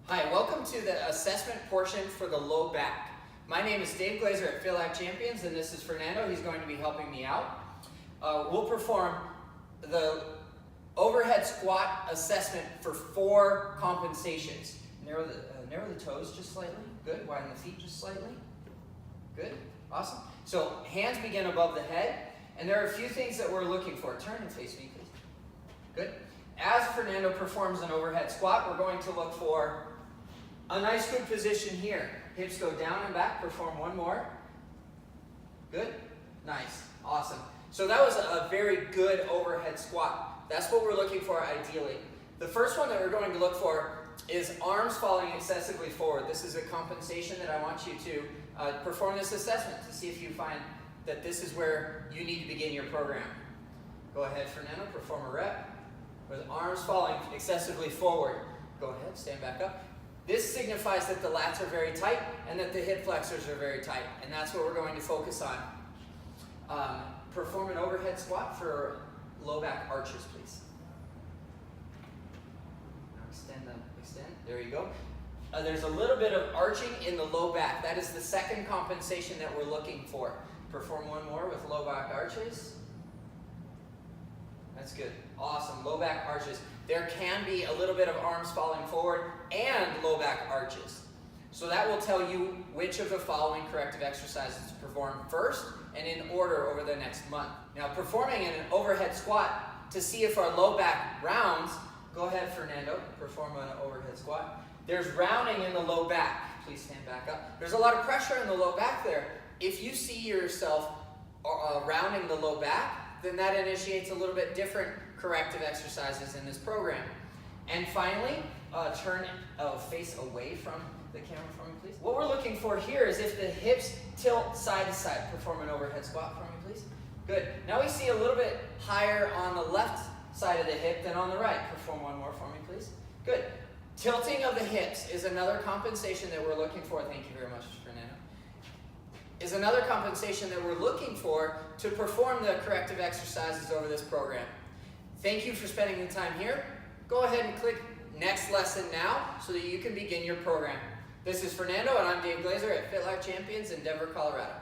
Hi, welcome to the assessment portion for the low back. My name is Dave GLASER at FitLife Champions, and this is Fernando. He's going to be helping me out. We'll perform the overhead squat assessment for 4 compensations. Narrow the toes just slightly. Good. Widen the feet just slightly. Good. Awesome. So hands begin above the head, and there are a few things that we're looking for. Turn and face me, please. Good. As Fernando performs an overhead squat, we're going to look for a nice good position here. Hips go down and back. Perform one more. Good. Nice. Awesome. So that was a very good overhead squat. That's what we're looking for ideally. The first one that we're going to look for is arms falling excessively forward. This is a compensation that I want you to perform this assessment to see if you find that this is where you need to begin your program. Go ahead, Fernando. Perform a rep with arms falling excessively forward. Go ahead. Stand back up. This signifies that the lats are very tight and that the hip flexors are very tight, and that's what we're going to focus on. Perform an overhead squat for low back arches, please. Now extend. There you go. There's a little bit of arching in the low back. That is the second compensation that we're looking for. Perform one more with low back arches. That's good. Awesome. Low back arches. There can be a little bit of arms falling forward and low back arches. So that will tell you which of the following corrective exercises to perform first and in order over the next month. Now, performing an overhead squat to see if our low back rounds, go ahead, Fernando, perform an overhead squat. There's rounding in the low back. Please stand back up. There's a lot of pressure in the low back there. If you see yourself rounding the low back, then that initiates a little bit different corrective exercises in this program. And finally, face away from the camera for me, please. What we're looking for here is if the hips tilt side to side. Perform an overhead squat for me, please. Good. Now we see a little bit higher on the left side of the hip than on the right. Perform one more for me, please. Good. Tilting of the hips is another compensation that we're looking for. Thank you very much, Fernando. Is another compensation that we're looking for to perform the corrective exercises over this program. Thank you for spending the time here. Go ahead and click Next Lesson now so that you can begin your program. This is Fernando, and I'm Dave GLASER at FitLife Champions in Denver, Colorado.